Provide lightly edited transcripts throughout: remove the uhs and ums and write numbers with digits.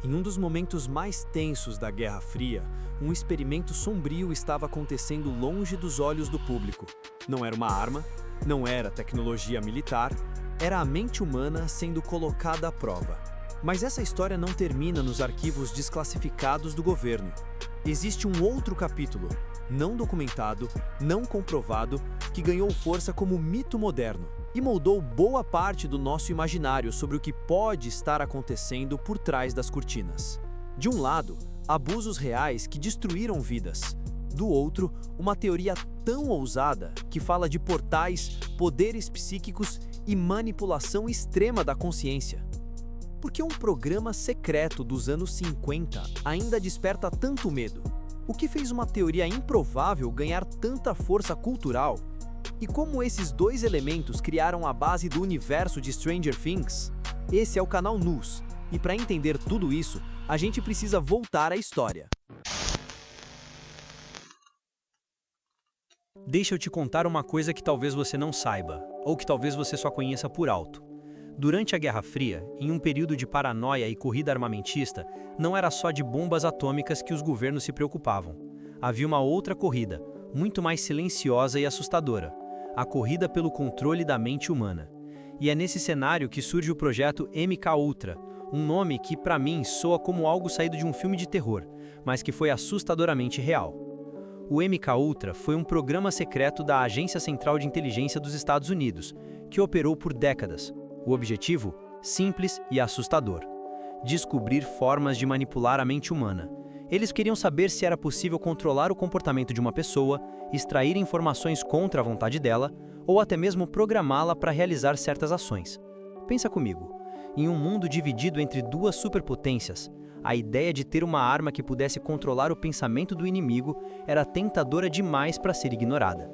Em um dos momentos mais tensos da Guerra Fria, um experimento sombrio estava acontecendo longe dos olhos do público. Não era uma arma, não era tecnologia militar, era a mente humana sendo colocada à prova. Mas essa história não termina nos arquivos desclassificados do governo. Existe um outro capítulo, não documentado, não comprovado, que ganhou força como mito moderno e moldou boa parte do nosso imaginário sobre o que pode estar acontecendo por trás das cortinas. De um lado, abusos reais que destruíram vidas. Do outro, uma teoria tão ousada que fala de portais, poderes psíquicos e manipulação extrema da consciência. Por que um programa secreto dos anos 50 ainda desperta tanto medo? O que fez uma teoria improvável ganhar tanta força cultural? E como esses dois elementos criaram a base do universo de Stranger Things? Esse é o canal Nus, e para entender tudo isso, a gente precisa voltar à história. Deixa eu te contar uma coisa que talvez você não saiba, ou que talvez você só conheça por alto. Durante a Guerra Fria, em um período de paranoia e corrida armamentista, não era só de bombas atômicas que os governos se preocupavam. Havia uma outra corrida, muito mais silenciosa e assustadora: a corrida pelo controle da mente humana. E é nesse cenário que surge o projeto MKUltra, um nome que, para mim, soa como algo saído de um filme de terror, mas que foi assustadoramente real. O MKUltra foi um programa secreto da Agência Central de Inteligência dos Estados Unidos, que operou por décadas. O objetivo? Simples e assustador: descobrir formas de manipular a mente humana. Eles queriam saber se era possível controlar o comportamento de uma pessoa, extrair informações contra a vontade dela, ou até mesmo programá-la para realizar certas ações. Pensa comigo, em um mundo dividido entre duas superpotências, a ideia de ter uma arma que pudesse controlar o pensamento do inimigo era tentadora demais para ser ignorada.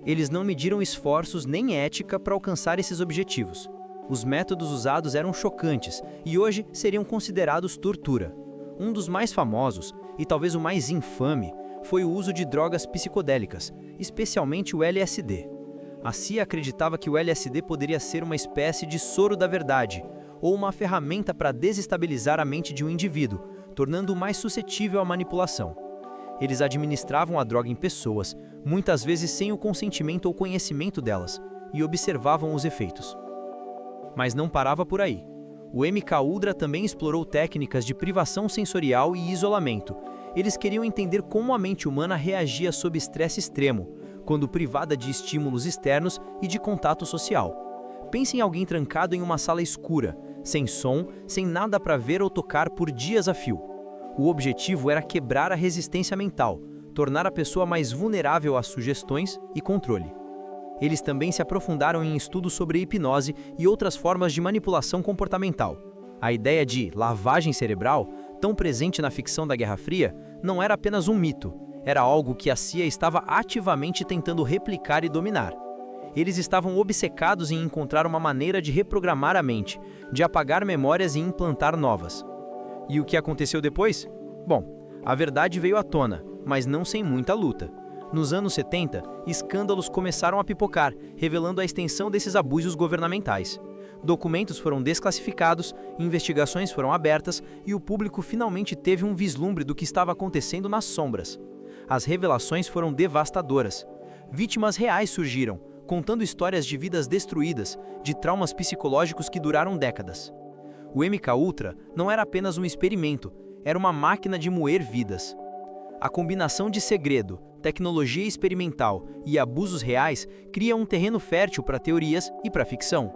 Eles não mediram esforços nem ética para alcançar esses objetivos. Os métodos usados eram chocantes e hoje seriam considerados tortura. Um dos mais famosos, e talvez o mais infame, foi o uso de drogas psicodélicas, especialmente o LSD. A CIA acreditava que o LSD poderia ser uma espécie de soro da verdade, ou uma ferramenta para desestabilizar a mente de um indivíduo, tornando-o mais suscetível à manipulação. Eles administravam a droga em pessoas, muitas vezes sem o consentimento ou conhecimento delas, e observavam os efeitos. Mas não parava por aí. O MKUltra também explorou técnicas de privação sensorial e isolamento. Eles queriam entender como a mente humana reagia sob estresse extremo, quando privada de estímulos externos e de contato social. Pense em alguém trancado em uma sala escura, sem som, sem nada para ver ou tocar por dias a fio. O objetivo era quebrar a resistência mental, tornar a pessoa mais vulnerável a sugestões e controle. Eles também se aprofundaram em estudos sobre hipnose e outras formas de manipulação comportamental. A ideia de lavagem cerebral, tão presente na ficção da Guerra Fria, não era apenas um mito, era algo que a CIA estava ativamente tentando replicar e dominar. Eles estavam obcecados em encontrar uma maneira de reprogramar a mente, de apagar memórias e implantar novas. E o que aconteceu depois? Bom, a verdade veio à tona, mas não sem muita luta. Nos anos 70, escândalos começaram a pipocar, revelando a extensão desses abusos governamentais. Documentos foram desclassificados, investigações foram abertas e o público finalmente teve um vislumbre do que estava acontecendo nas sombras. As revelações foram devastadoras. Vítimas reais surgiram, contando histórias de vidas destruídas, de traumas psicológicos que duraram décadas. O MKUltra não era apenas um experimento, era uma máquina de moer vidas. A combinação de segredo, tecnologia experimental e abusos reais cria um terreno fértil para teorias e para ficção.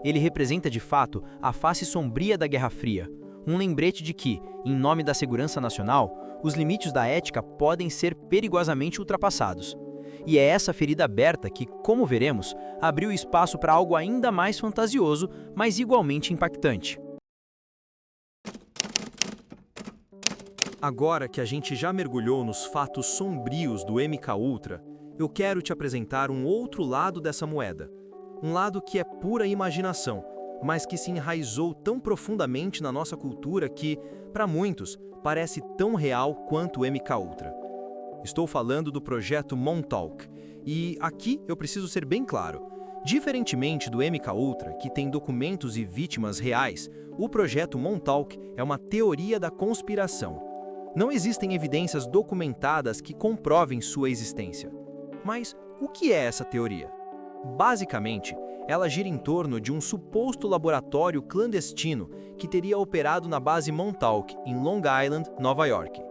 Ele representa de fato a face sombria da Guerra Fria, um lembrete de que, em nome da segurança nacional, os limites da ética podem ser perigosamente ultrapassados. E é essa ferida aberta que, como veremos, abriu espaço para algo ainda mais fantasioso, mas igualmente impactante. Agora que a gente já mergulhou nos fatos sombrios do MKUltra, eu quero te apresentar um outro lado dessa moeda. Um lado que é pura imaginação, mas que se enraizou tão profundamente na nossa cultura que, para muitos, parece tão real quanto o MKUltra. Estou falando do projeto Montauk, e aqui eu preciso ser bem claro. Diferentemente do MKUltra, que tem documentos e vítimas reais, o projeto Montauk é uma teoria da conspiração. Não existem evidências documentadas que comprovem sua existência. Mas o que é essa teoria? Basicamente, ela gira em torno de um suposto laboratório clandestino que teria operado na base Montauk, em Long Island, Nova York.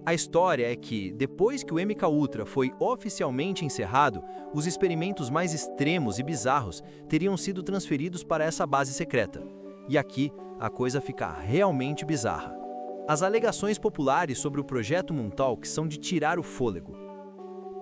A história é que, depois que o MKUltra foi oficialmente encerrado, os experimentos mais extremos e bizarros teriam sido transferidos para essa base secreta. E aqui, a coisa fica realmente bizarra. As alegações populares sobre o projeto Montauk são de tirar o fôlego.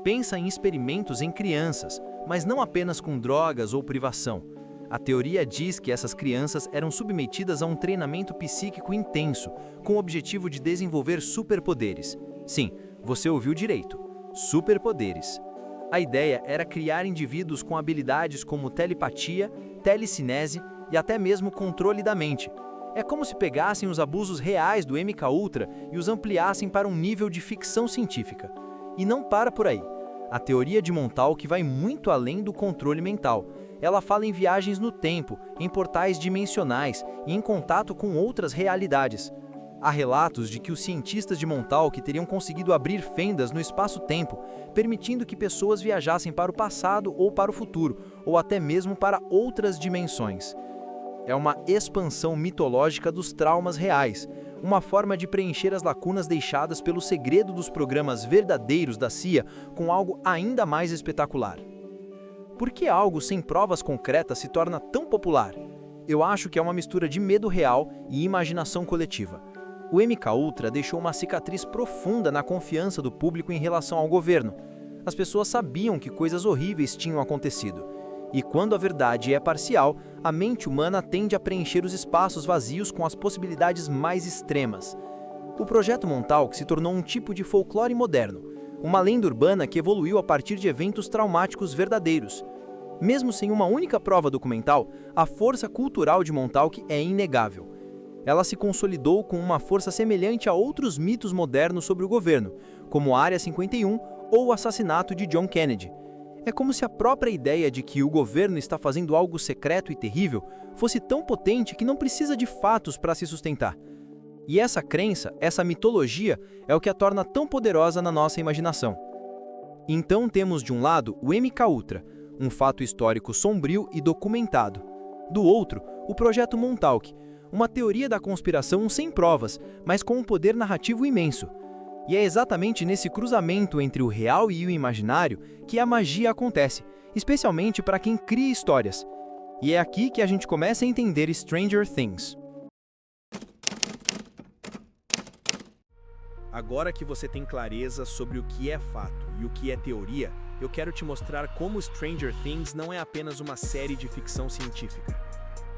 Pensa em experimentos em crianças, mas não apenas com drogas ou privação. A teoria diz que essas crianças eram submetidas a um treinamento psíquico intenso, com o objetivo de desenvolver superpoderes. Sim, você ouviu direito. Superpoderes. A ideia era criar indivíduos com habilidades como telepatia, telecinese e até mesmo controle da mente. É como se pegassem os abusos reais do MKUltra e os ampliassem para um nível de ficção científica. E não para por aí. A teoria de Montauk vai muito além do controle mental. Ela fala em viagens no tempo, em portais dimensionais e em contato com outras realidades. Há relatos de que os cientistas de Montauk teriam conseguido abrir fendas no espaço-tempo, permitindo que pessoas viajassem para o passado ou para o futuro, ou até mesmo para outras dimensões. É uma expansão mitológica dos traumas reais, uma forma de preencher as lacunas deixadas pelo segredo dos programas verdadeiros da CIA com algo ainda mais espetacular. Por que algo sem provas concretas se torna tão popular? Eu acho que é uma mistura de medo real e imaginação coletiva. O MKUltra deixou uma cicatriz profunda na confiança do público em relação ao governo. As pessoas sabiam que coisas horríveis tinham acontecido. E quando a verdade é parcial, a mente humana tende a preencher os espaços vazios com as possibilidades mais extremas. O projeto Montauk se tornou um tipo de folclore moderno, uma lenda urbana que evoluiu a partir de eventos traumáticos verdadeiros. Mesmo sem uma única prova documental, a força cultural de Montauk é inegável. Ela se consolidou com uma força semelhante a outros mitos modernos sobre o governo, como a Área 51 ou o assassinato de John Kennedy. É como se a própria ideia de que o governo está fazendo algo secreto e terrível fosse tão potente que não precisa de fatos para se sustentar. E essa crença, essa mitologia, é o que a torna tão poderosa na nossa imaginação. Então temos de um lado o MKUltra, um fato histórico sombrio e documentado. Do outro, o projeto Montauk, uma teoria da conspiração sem provas, mas com um poder narrativo imenso. E é exatamente nesse cruzamento entre o real e o imaginário que a magia acontece, especialmente para quem cria histórias. E é aqui que a gente começa a entender Stranger Things. Agora que você tem clareza sobre o que é fato e o que é teoria, eu quero te mostrar como Stranger Things não é apenas uma série de ficção científica.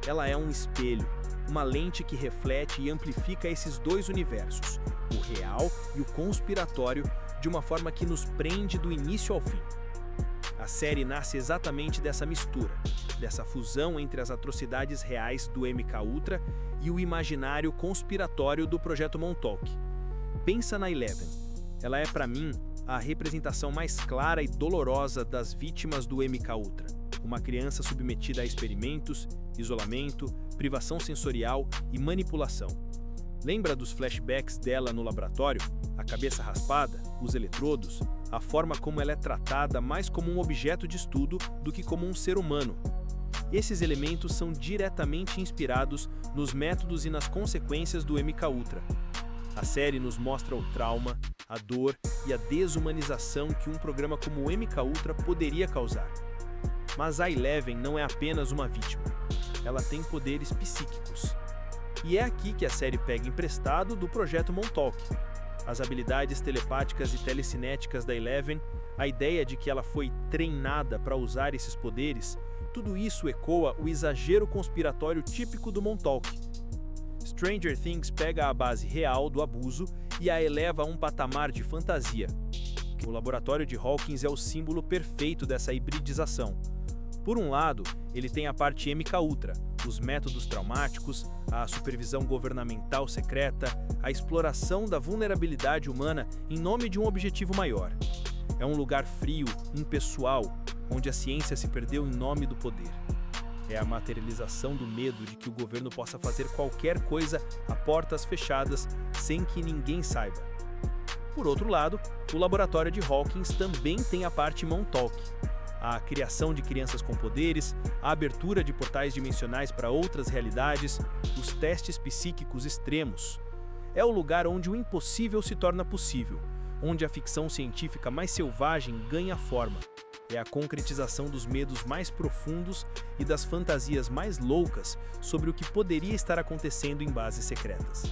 Ela é um espelho, uma lente que reflete e amplifica esses dois universos, o real e o conspiratório, de uma forma que nos prende do início ao fim. A série nasce exatamente dessa mistura, dessa fusão entre as atrocidades reais do MKUltra e o imaginário conspiratório do projeto Montauk. Pensa na Eleven. Ela é, para mim, a representação mais clara e dolorosa das vítimas do MKUltra. Uma criança submetida a experimentos, isolamento, privação sensorial e manipulação. Lembra dos flashbacks dela no laboratório? A cabeça raspada, os eletrodos, a forma como ela é tratada mais como um objeto de estudo do que como um ser humano. Esses elementos são diretamente inspirados nos métodos e nas consequências do MKUltra. A série nos mostra o trauma, a dor e a desumanização que um programa como o MKUltra poderia causar. Mas a Eleven não é apenas uma vítima. Ela tem poderes psíquicos. E é aqui que a série pega emprestado do projeto Montauk. As habilidades telepáticas e telecinéticas da Eleven, a ideia de que ela foi treinada para usar esses poderes, tudo isso ecoa o exagero conspiratório típico do Montauk. Stranger Things pega a base real do abuso e a eleva a um patamar de fantasia. O laboratório de Hawkins é o símbolo perfeito dessa hibridização. Por um lado, ele tem a parte MKUltra, os métodos traumáticos, a supervisão governamental secreta, a exploração da vulnerabilidade humana em nome de um objetivo maior. É um lugar frio, impessoal, onde a ciência se perdeu em nome do poder. É a materialização do medo de que o governo possa fazer qualquer coisa a portas fechadas sem que ninguém saiba. Por outro lado, o laboratório de Hawkins também tem a parte Montauk, a criação de crianças com poderes, a abertura de portais dimensionais para outras realidades, os testes psíquicos extremos. É o lugar onde o impossível se torna possível, onde a ficção científica mais selvagem ganha forma. É a concretização dos medos mais profundos e das fantasias mais loucas sobre o que poderia estar acontecendo em bases secretas.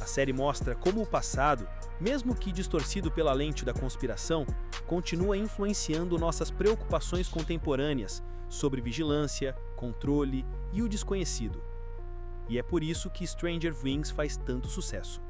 A série mostra como o passado, mesmo que distorcido pela lente da conspiração, continua influenciando nossas preocupações contemporâneas sobre vigilância, controle e o desconhecido. E é por isso que Stranger Things faz tanto sucesso.